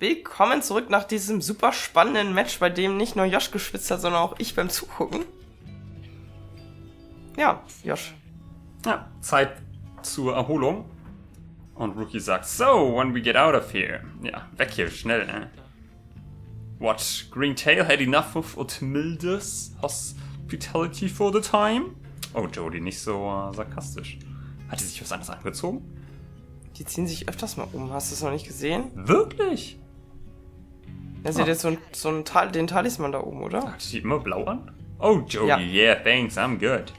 Willkommen zurück nach diesem super spannenden Match, bei dem nicht nur Josh geschwitzt hat, sondern auch ich beim Zugucken. Ja, Josh. Ja, Zeit zur Erholung. Und Rookie sagt, so, when we get out of here. Ja, weg hier, schnell, ne? What, Green-Tail had enough of Othmildes hospitality for the time? Oh, Jodie, nicht so sarkastisch. Hat die sich was anderes angezogen? Die ziehen sich öfters mal um. Hast du es noch nicht gesehen? Wirklich? Ja, sie hat jetzt den Talisman da oben, oder? Hat die immer blau an? Oh, Jodie, yeah, thanks, I'm good.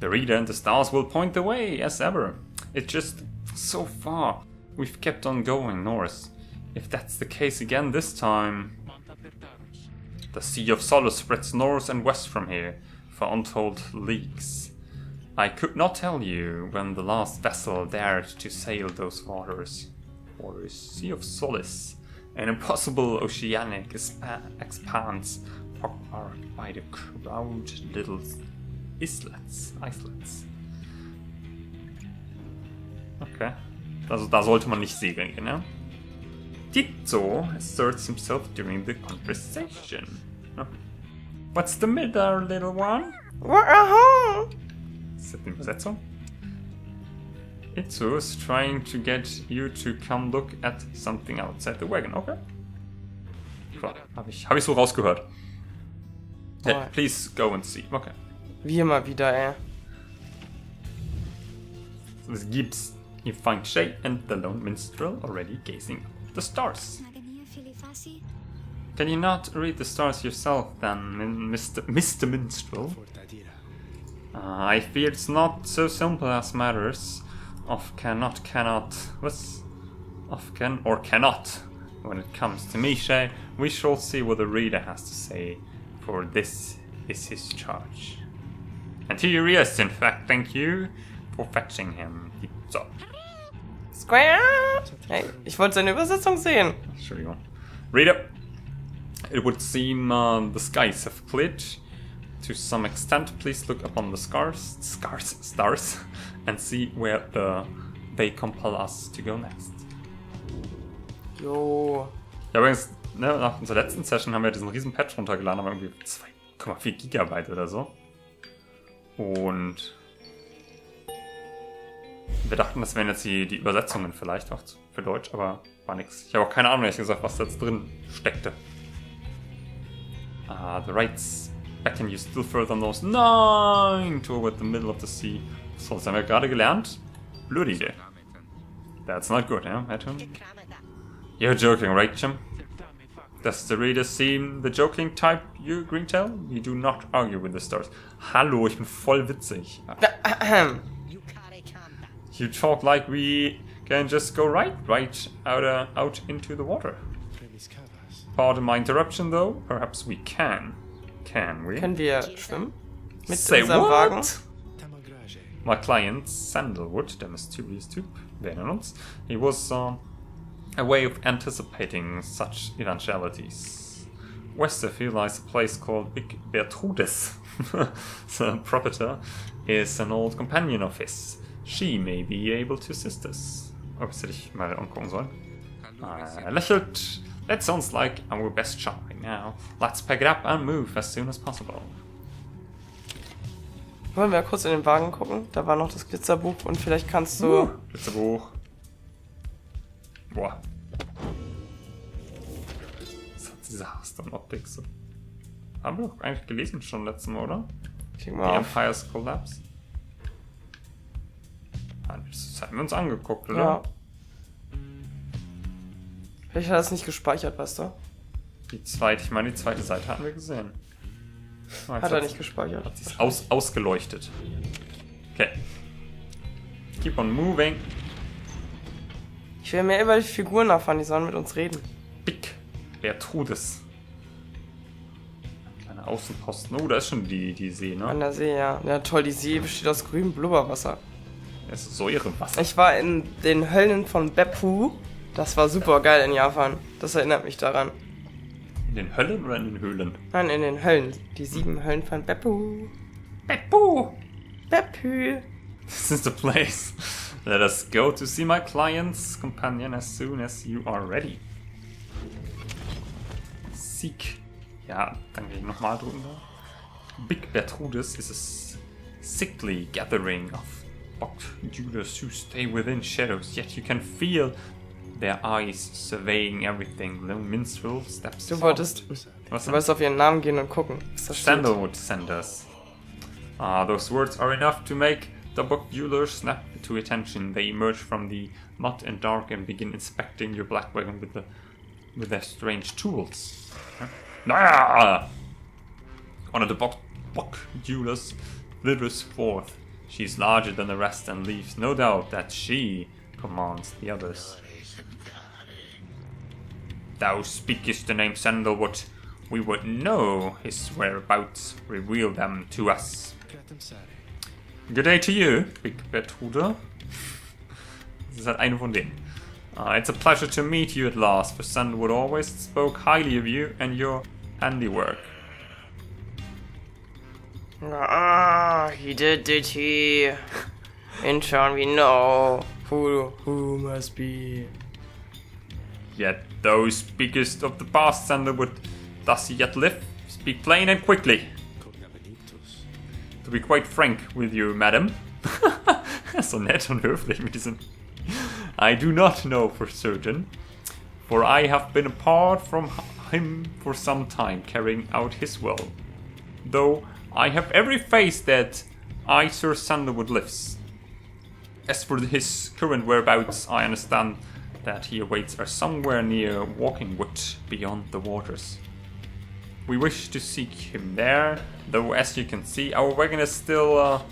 The reader and the stars will point the way, as ever. It's just so far. We've kept on going north. If that's the case again this time... The Sea of Solace spreads north and west from here, for untold leagues. I could not tell you when the last vessel dared to sail those waters. Sea of Solace. An impossible oceanic expanse pockmarked by the crowded little islets. Okay. Also da sollte man nicht segeln gehen, ja? Tito asserts himself during the conversation. No. What's the matter, little one? Ist das eine Übersetzung? Itzo is trying to get you to come look at something outside the wagon. Okay. Klar, hab ich so rausgehört. Yeah, please go and see. Okay. Wie immer wieder, ey. So, es gibt's. You find Shay and the lone minstrel already gazing at the stars. Can you not read the stars yourself then, Mr. Minstrel? I fear it's not so simple as matters of can or cannot. When it comes to me, Shay, we shall see what the reader has to say, for this is his charge. And to your ears, in fact, thank you for fetching him. So. Square! Hey, ich wollte seine Übersetzung sehen. Entschuldigung. Reader, it would seem the skies have cleared. To some extent, please look upon the stars, and see where they compel us to go next. Jo. Ja, übrigens, ne, nach unserer letzten Session haben wir diesen riesen Patch runtergeladen, aber irgendwie 2,4 Gigabyte oder so. Und wir dachten, das wären jetzt die Übersetzungen vielleicht auch für Deutsch, aber war nix. Ich habe auch keine Ahnung, ehrlich gesagt, was da jetzt drin steckte. The rights beckon you still further north. Nein! Toward the middle of the sea. So, das haben wir gerade gelernt. Blöde Idee. That's not good, eh? You're joking, right, Jim? Does the reader seem the joking type, you, Greentail? You do not argue with the stars. Hallo, ich bin voll witzig. You talk like we can just go right out into the water. Pardon my interruption, though. Perhaps we can. Can we? Können wir schwimmen? Mit Say unserem what? Wagen? My client, Sandalwood, der mysterious Typ, wir erinnern uns, he was a way of anticipating such eventualities. West of here lies a place called Big Bertrudes. The proprietor is an old companion of his. She may be able to assist us. Oh, das hätte ich mal angucken sollen. Lächelt. That sounds like our best shot right now. Let's pack it up and move as soon as possible. Wollen wir kurz in den Wagen gucken? Da war noch das Glitzerbuch und vielleicht kannst du... Glitzerbuch. Boah. Was hat diese Hearthstone-Optik so? Haben wir doch eigentlich gelesen schon letztes Mal, oder? Klick The mal auf. Empire's Collapse. Das hatten wir uns angeguckt, oder? Ja. Vielleicht hat er es nicht gespeichert, weißt du? Die zweite Seite hatten wir gesehen. Hat er nicht gespeichert. Hat sich ausgeleuchtet. Okay. Keep on moving. Ich will mehr über die Figuren erfahren, die sollen mit uns reden. Big Bertrudes. Kleiner Außenposten. Oh, da ist schon die See, ne? An der See, ja. Ja, toll, die See besteht aus grünem Blubberwasser. Es ist Säurewasser. Ich war in den Höllen von Beppu. Das war super geil in Japan. Das erinnert mich daran. In den Höllen oder in den Höhlen? Nein, in den Höllen. Die 7 Höllen von Beppu. Beppu! Beppu. This is the place Let us go to see my client's companion as soon as you are ready. Seek. Ja, dann gehe ich nochmal drücken. Big Bertrudes is a sickly gathering of Judas who stay within shadows, yet you can feel their eyes surveying everything. Lone Minstrel steps Du wolltest auf ihren Namen gehen und gucken, was da steht. Sandalwood Senders. Those words are enough to make the book jeweler snap to attention. They emerge from the mud and dark and begin inspecting your black wagon with their strange tools. Ah! One of the book jewelers slithers forth. She's larger than the rest and leaves no doubt that she commands the others. Thou speakest the name Sandalwood. We would know his whereabouts. Reveal them to us. Good day to you, Big Bertrude. Das ist halt eine von denen. It's a pleasure to meet you at last, for Sandalwood always spoke highly of you and your handiwork. He did he? In turn we know who must be. Yet thou speakest of the past, Sandalwood. Does he yet live? Speak plain and quickly. To be quite frank with you, madam. So nett und höflich mit diesem. I do not know for certain, for I have been apart from him for some time, carrying out his will. Though I have every faith that Sir Sandalwood lives. As for his current whereabouts, I understand that he awaits us somewhere near Walkingwood, beyond the waters. We wish to seek him there, though as you can see, our wagon is still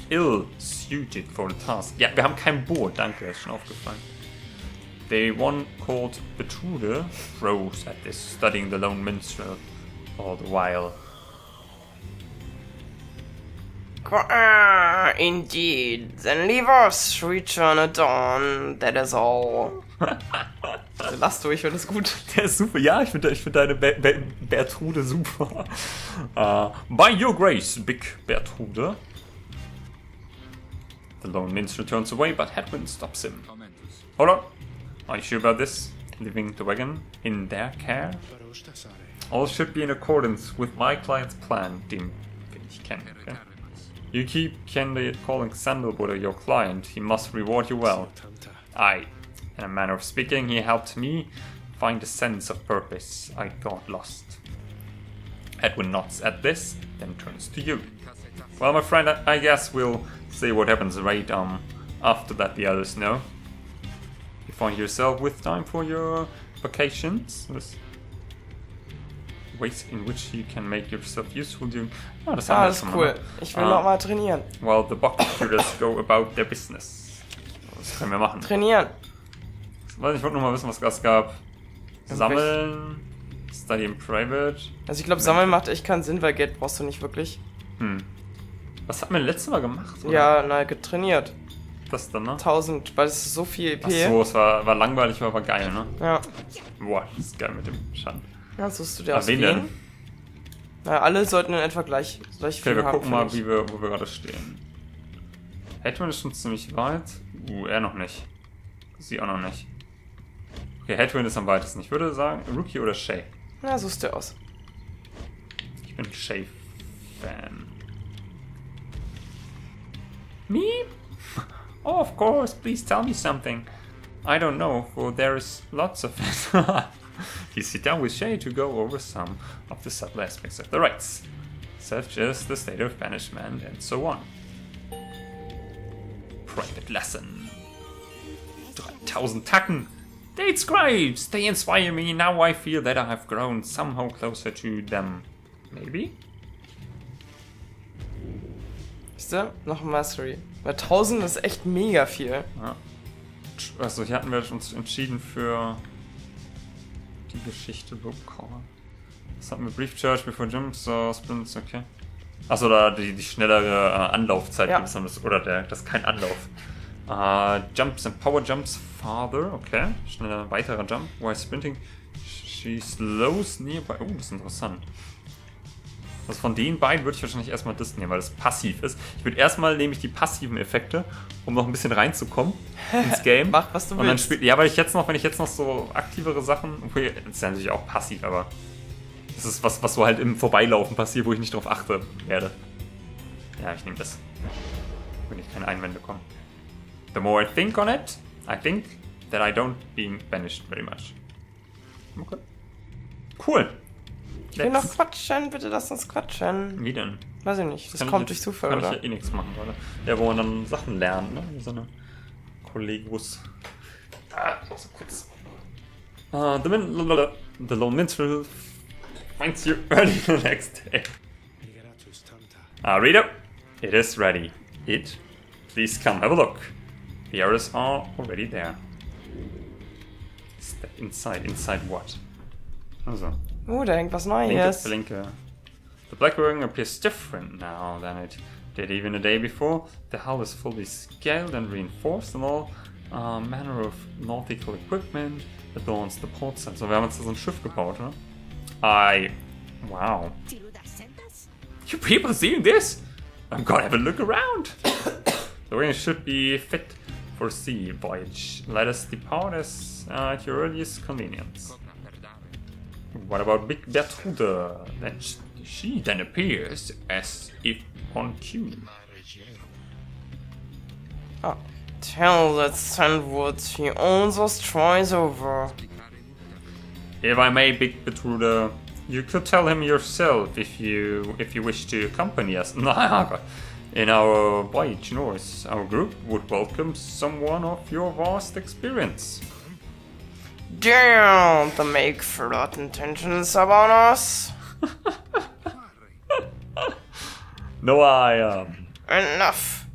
ill suited for the task. Ja, wir haben kein Boot, danke, ist schon aufgefallen. The one called Bertrude froze at this, studying the lone minstrel all the while. Indeed. Then leave us, return at dawn. That is all. Lass du, ich finde es gut. Der ist super, ja, ich finde deine Bertrude super. By your grace, Big Bertrude. The lone minstrel turns away, but Hedwin stops him. Hold on. Are you sure about this? Leaving the wagon in their care? All should be in accordance with my client's plan, den ich kenne. Okay? You keep candidly calling Sandalwood your client, he must reward you well. Aye, in a manner of speaking, he helped me find a sense of purpose. I got lost. Edwin nods at this, then turns to you. Well, my friend, I guess we'll see what happens right after that the others know. You find yourself with time for your vacations? Ways in which you can make yourself useful during... Oh, das haben wir ist schon cool. mal. Ich will noch mal trainieren. Well, the bucketers go about their business. Das können wir machen. Trainieren. Ich wollte noch mal wissen, was es gab. Sammeln, Study in Private. Also ich glaube, Sammeln macht echt keinen Sinn, weil Geld brauchst du nicht wirklich. Was hat man letztes Mal gemacht? Oder? Ja, na, getrainiert. Das dann, ne? 1000, weil es ist so viel EP. Achso, es war langweilig, aber war geil, ne? Ja. Boah, das ist geil mit dem Schand. Ja, suchst du dir aus wen denn? Na, alle sollten in etwa gleich Okay, viel wir haben. gucken mal, wo wir gerade stehen. Hedwin ist schon ziemlich weit. Er noch nicht. Sie auch noch nicht. Okay, Hedwin ist am weitesten. Ich würde sagen, Rookie oder Shay. Na, suchst du aus. Ich bin Shay-Fan. Me? Oh, of course. Please tell me something. I don't know, for there is lots of it. You sit down with Shay to go over some of the subtle aspects of the rites, such as the state of banishment and so on. Private lesson. 3000 Tacken! Date scribes! They inspire me, now I feel that I have grown somehow closer to them. Maybe? Siehst du? Noch ein Mastery. Weil 1000 ist echt mega viel. Ja. Also hier hatten wir uns entschieden für die Geschichte bekommen. Was hatten wir? Brief Church before Jumps, Sprints, okay. Achso, da die schnellere Anlaufzeit ja. Gibt es, oder das ist kein Anlauf. Jumps and Power Jumps farther, okay. Schneller weiterer Jump. While sprinting, she slows nearby. Oh, das ist interessant. Also von den beiden würde ich wahrscheinlich erstmal das nehmen, weil das passiv ist. Ich würde erstmal nehme ich die passiven Effekte, um noch ein bisschen reinzukommen ins Game. Mach, was du und dann willst. Ja, weil wenn ich jetzt noch so aktivere Sachen, okay, das ist ja natürlich auch passiv, aber das ist was so halt im Vorbeilaufen passiert, wo ich nicht drauf achte werde. Ja, ich nehme das. Wenn ich keine Einwände kommen. The more I think on it, I think that I don't being banished very much. Okay. Cool. Ich will noch quatschen, bitte lass uns quatschen. Wie denn? Weiß ich nicht, das kommt durch Zufall, oder? Kann ich ja eh nichts machen, oder? Ja, wo man dann Sachen lernt, ne? Wie so eine Kollegus. So kurz. The lone minstrel finds you early the next day. Reader, it is ready. Please come have a look. The arrows are already there. Step inside. Inside what? Also. Da hängt was Neues. Blinke. The black ring appears different now than it did even a day before. The hull is fully scaled and reinforced, and all manner of nautical equipment adorns the port side. So, wir haben jetzt so ein Schiff gebaut, oder? Wow. You people seeing this? I'm gonna have a look around. The ring should be fit for sea voyage. Let us depart at your earliest convenience. What about Big Bertrude? She then appears as if on cue. Tell that Sandwood he owns us twice over. If I may, Big Bertrude, you could tell him yourself if you wish to accompany us. In our voyage north, our group would welcome someone of your vast experience. Damn, the make flirty intentions about us. No, I Enough.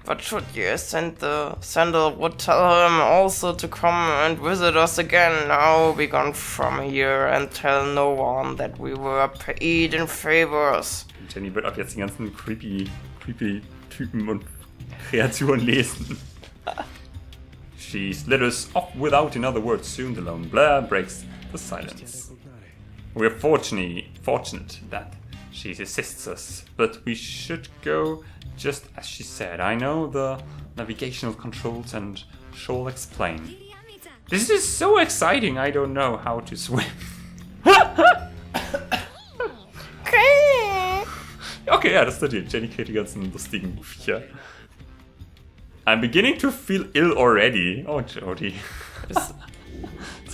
But should you send the Sandalwood, tell him also to come and visit us again. Now be gone from here and tell no one that we were paid in favors. Jenny wird ab jetzt die ganzen creepy Typen und Kreaturen lesen. She slitters off without another word. Soon the lone blare breaks the silence. We are fortunate that she assists us, but we should go just as she said. I know the navigational controls and she'll explain. This is so exciting, I don't know how to swim. Okay, ja, das ist die Jenny kriegt die ganzen lustigen Viecher. I'm beginning to feel ill already. Oh, Jody. Ist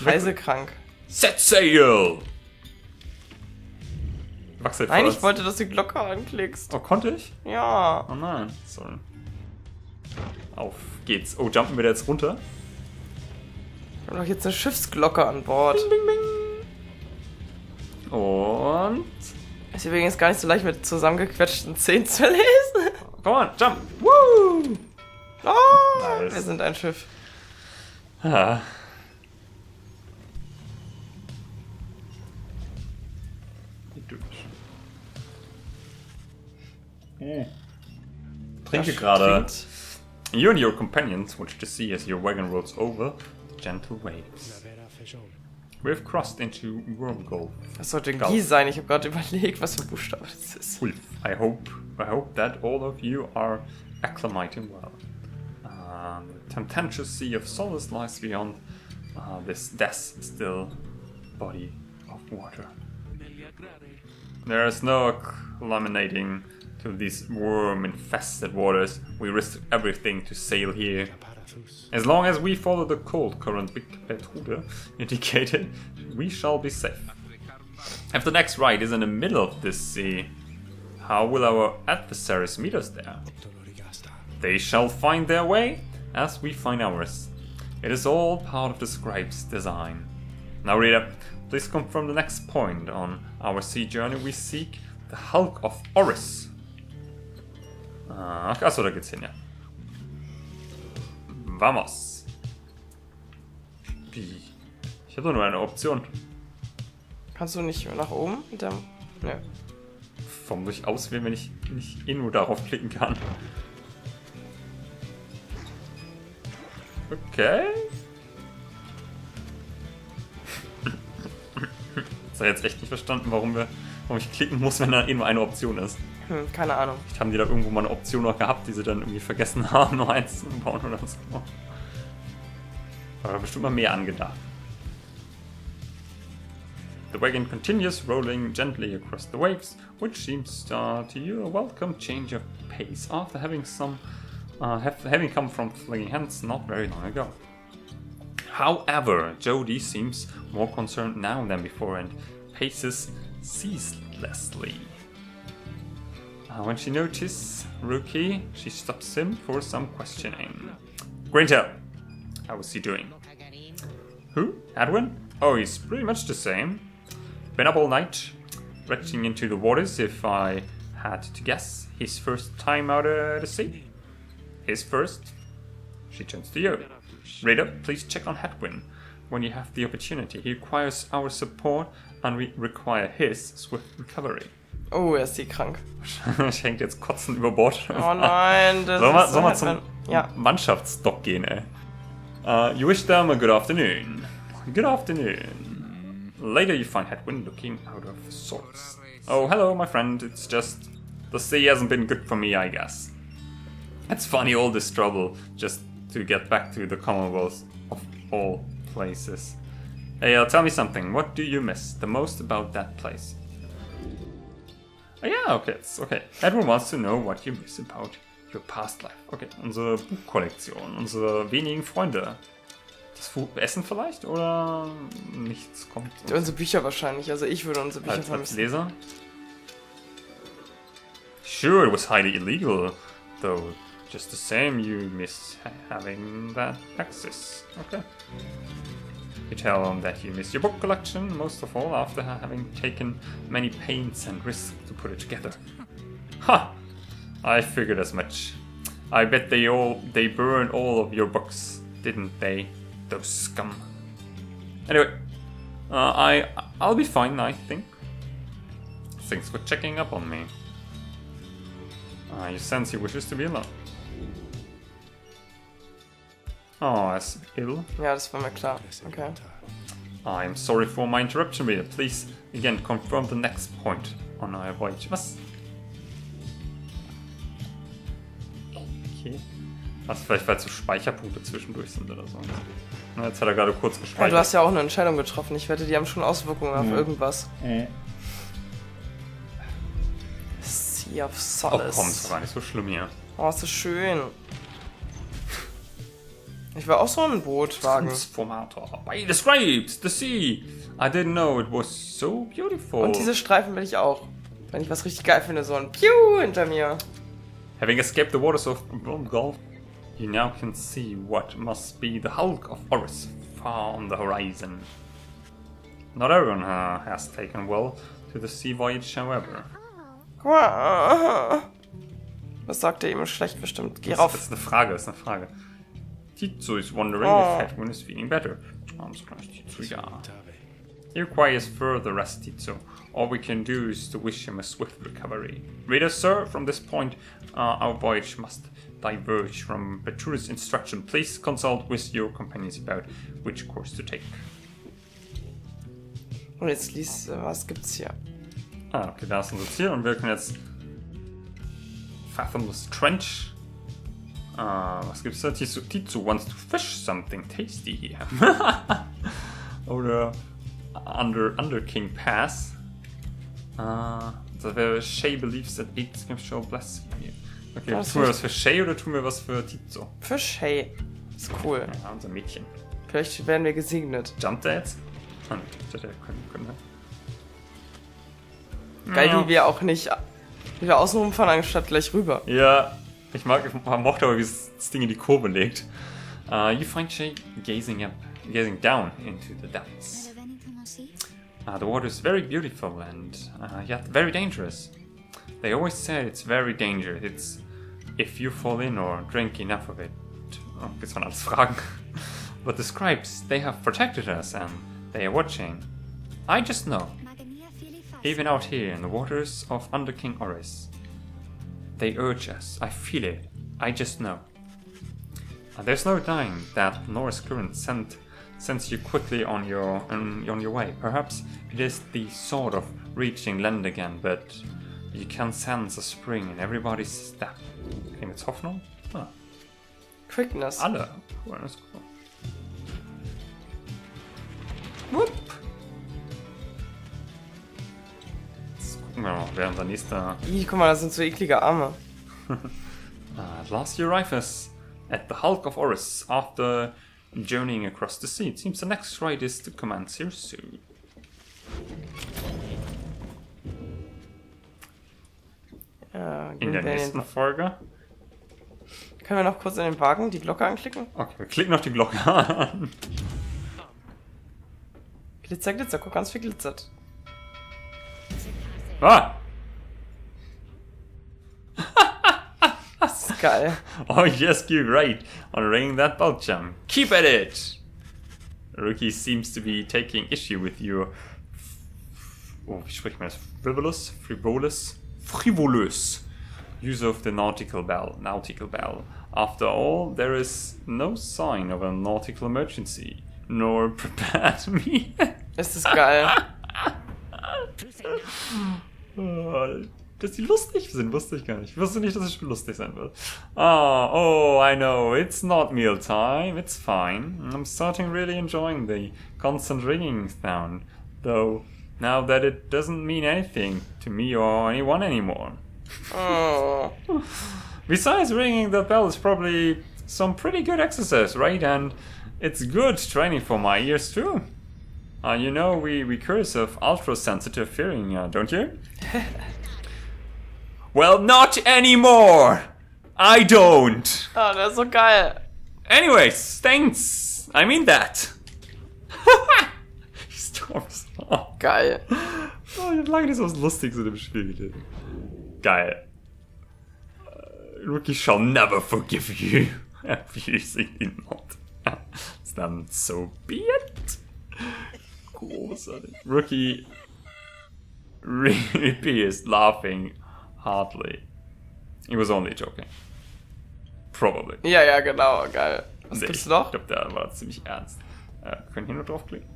reisekrank. Set sail! Nein, ich wollte, dass du die Glocke anklickst. Oh, konnte ich? Ja. Oh nein, sorry. Auf geht's. Oh, jumpen wir da jetzt runter? Wir haben doch jetzt eine Schiffsglocke an Bord. Bing, bing, bing. Und... Ist übrigens gar nicht so leicht mit zusammengequetschten Zähnen zu lesen. Come on, jump! Woo! Oh, Nice. Wir sind ein Schiff. Ah. Trinke gerade. You and your companions watch the sea as your wagon rolls over the gentle waves. We've crossed into Worm Gulf. Das sollte ein Gie sein. Ich habe gerade überlegt, was für ein Buchstabe das ist. Wolf. I hope that all of you are acclimating well. The tempestuous sea of solace lies beyond this death still body of water. There is no acclimating to these worm-infested waters. We risk everything to sail here. As long as we follow the cold current Big Bertrude indicated, we shall be safe. If the next ride is in the middle of this sea, how will our adversaries meet us there? They shall find their way, as we find ours. It is all part of the scribe's design. Now, reader, please confirm the next point on our sea journey. We seek the Hulk of Oris. Achso, da geht's hin, ja. Vamos. Wie? Ich habe doch nur eine Option. Kannst du nicht nach oben? Mit dem... Ne. Warum soll ich auswählen, wenn ich nicht nur darauf klicken kann? Okay. Ich habe jetzt echt nicht verstanden, warum wir Warum ich klicken muss, wenn da eh nur eine Option ist. Keine Ahnung. Vielleicht haben die da irgendwo mal eine Option noch gehabt, die sie dann irgendwie vergessen haben, nur eins zu bauen oder so. Aber bestimmt mal mehr angedacht. The wagon continues rolling gently across the waves, which seems to you a welcome change of pace after having come from flinging hands not very long ago. However, Jodie seems more concerned now than before and paces ceaselessly. When she notices Rookie, she stops him for some questioning. Grinter, how is he doing? Who? Edwin? Oh, he's pretty much the same. Been up all night, retching into the waters. If I had to guess, his first time out of the sea. His first? She turns to you. Raider, please check on Hedwin when you have the opportunity. He requires our support and we require his swift recovery. Oh, ist sie krank. Ich hängt jetzt kotzend über Bord. Oh nein, das Sollen wir zum Mannschaftsdock gehen, ey? You wish them a good afternoon. Good afternoon. Later you find Hedwin looking out of sorts. Oh, hello, my friend. It's just... the sea hasn't been good for me, I guess. It's funny, all this trouble just to get back to the Commonwealth of all places. Hey, tell me something. What do you miss the most about that place? Oh, yeah, okay, it's okay. Edwin wants to know what you miss about your past life. Okay, unsere Buchkollektion, unsere wenigen Freunde. Das Essen vielleicht oder nichts kommt? Unsere Bücher wahrscheinlich, also ich würde unsere Bücher vermissen. Als Leser? Sure, it was highly illegal, though just the same you miss having that access. Okay. You tell them that you miss your book collection, most of all after having taken many pains and risks to put it together. Ha! I figured as much. I bet they burned all of your books, didn't they? Those scum. Anyway, I'll be fine, I think. Thanks for checking up on me. You sense he wishes to be alone. Oh, that's ill. Ja, das war mir klar. Okay. I'm sorry for my interruption, reader. Please, again, confirm the next point on our voyage. Was? Okay. Also vielleicht, weil so Speicherpunkte zwischendurch sind oder so. Na, jetzt hat er gerade kurz gespeichert. Ja, du hast ja auch eine Entscheidung getroffen. Ich wette, die haben schon Auswirkungen auf irgendwas. Sea of Solace. Oh komm, ist doch gar nicht so schlimm hier. Oh, ist das schön. Ich will auch so ein Bootwagen. Transformator. By the scrapes, the sea. I didn't know it was so beautiful. Und diese Streifen will ich auch. Wenn ich was richtig geil finde, so ein Piu hinter mir. Having escaped the waters of Gulf, you now can see what must be the hulk of Oris far on the horizon. Not everyone has taken well to the sea voyage, however. Was sagt er ihm schlecht bestimmt? Geh rauf. Das ist eine Frage, Tizzo is wondering if Hedwin is feeling better. Tizzo, ja. He requires further rest, Tizzo. All we can do is to wish him a swift recovery. Reader, sir, from this point, our voyage must diverge from Petru's instruction. Please consult with your companions about which course to take. Und jetzt liest, was gibt's hier? Okay, da ist unser Ziel und wir können jetzt Fathomless Trench. Was gibt's da? Tizzo wants to fish something tasty here. Oder Under King Pass. Shay believes that it shall bless you. Okay, tun wir was für Shay oder tun wir was für Tizzo? Für Shay. Ist cool. Ja, unser Mädchen. Vielleicht werden wir gesegnet. Jumpt er jetzt? Ah, ne, können wir. Geil, wie wir auch nicht wieder außen rumfahren, anstatt gleich rüber. Ja, ich mochte aber, wie das Ding in die Kurve legt. You find Shay gazing down into the depths. The water is very beautiful and yet very dangerous. They always say it's very dangerous. It's if you fall in or drink enough of it. Oh, jetzt waren alles Fragen. But the scribes, they have protected us and they are watching. I just know. Even out here in the waters of Under King Oris. They urge us. I feel it. I just know. There's no denying that Norris current sends you quickly on your way. Perhaps it is the sort of reaching land again, but you can sense a spring in everybody's step. Klingt jetzt Hoffnung? Ah. Quickness. Alle. Cool, das ist cool. Whoop. Jetzt gucken wir mal, wer unser nächster... Ih, guck mal, das sind so eklige Arme. At last you arrive at the hulk of Oris after journeying across the sea. It seems the next ride is to commence here soon. Ja, In der nächsten Folge. Können wir noch kurz in den Wagen die Glocke anklicken? Okay, wir klicken noch die Glocke an. Glitzer, Glitzer, guck, ganz viel glitzert. Ah! Das ist geil. Oh yes, you're great on ringing that bell jump. Keep at it! Rookie seems to be taking issue with your... Oh, wie spricht man das? Frivolous use of the nautical bell. After all, there is no sign of a nautical emergency, nor prepared me. Ist das geil. Dass die lustig sind, wusste ich gar nicht. Ich wusste nicht, dass das Spiel lustig sein wird. Oh, I know. It's not mealtime. It's fine. I'm starting really enjoying the constant ringing sound. Though, now that it doesn't mean anything to me or anyone anymore. Oh. Besides, ringing the bell is probably some pretty good exercise, right? And it's good training for my ears too. You know, we curse of ultra-sensitive hearing, don't you? Well, not anymore! I don't! Oh, das ist so geil. Anyways, thanks! I mean that! Storms. Oh, Geil. ich hab lange nicht so was Lustiges in dem Spiel gedacht. Geil. Rookie shall never forgive you. Abusing not. Then so be it. Großartig. Rookie reappears laughing hardly. He was only joking. Probably. Ja, ja, genau, geil. Was Nee, gibt's noch? Ich glaube, der war ziemlich ernst. Können hier nur draufklicken?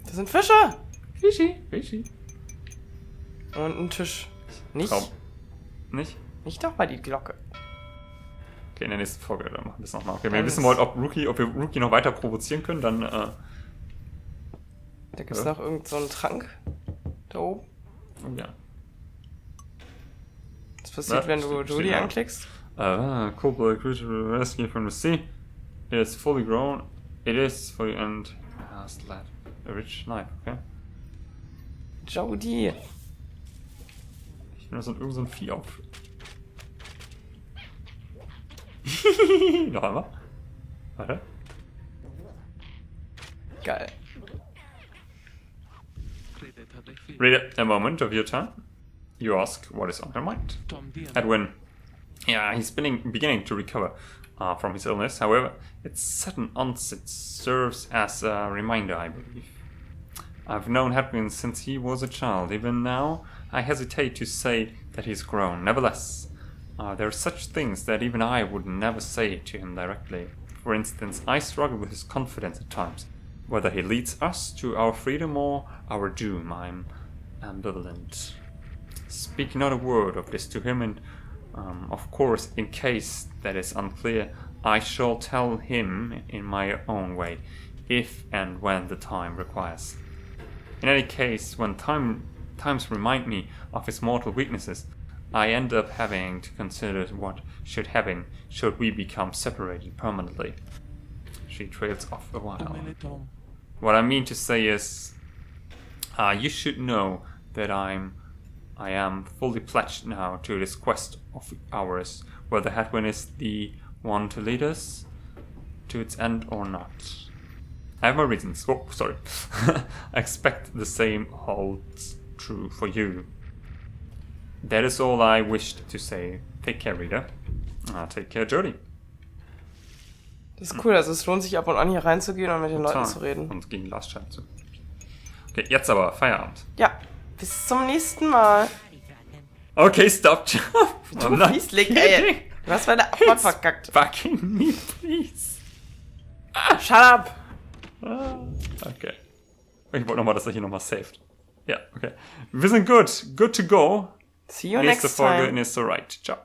Das sind Fische. Fischi. Und ein Tisch. Nicht? Nicht? Nicht doch mal die Glocke. Okay, in der nächsten Folge dann machen wir das nochmal. Okay, wenn ihr wissen wollt, ob wir Rookie noch weiter provozieren können, dann Da gibt's noch irgend so einen Trank. Da oben. Oh ja. Was passiert, wenn du die anklickst? Cobalt creature rescue from the sea. It is fully grown. It is fully and has led a rich knife, okay? Jody. Ich will irgend so ein Vieh auf. Noch einmal. Warte. Geil. Read a moment of your time. You ask what is on her mind. Edwin. Yeah, he's beginning to recover from his illness. However, its sudden onset serves as a reminder, I believe. I've known Edwin since he was a child. Even now, I hesitate to say that he's grown. Nevertheless, there are such things that even I would never say to him directly. For instance, I struggle with his confidence at times. Whether he leads us to our freedom or our doom, I'm ambivalent. Speak not a word of this to him, and of course, in case that is unclear, I shall tell him in my own way, if and when the time requires. In any case, when times remind me of his mortal weaknesses, I end up having to consider what should happen should we become separated permanently. She trails off a while. What I mean to say is, you should know that I am fully pledged now to this quest of ours, whether Hadwin is the one to lead us to its end or not. I have my reasons. Oh, sorry. I expect the same holds true for you. That is all I wished to say. Take care, Reader. Take care, Jody. Das ist cool, also es lohnt sich ab und an hier reinzugehen und mit den Leuten zu reden. Und gegen Last Child zu. Okay, jetzt aber Feierabend. Ja, bis zum nächsten Mal. Okay, stop. Du Fiesling, ey. Du hast meine Abfahrt verkackt. Fucking me, please. Shut up! Okay. Ich wollte nochmal, dass er hier nochmal saved. Ja, okay. Wir sind good. Good to go. See you Nächste next Folge time. in Is So Right. Ciao.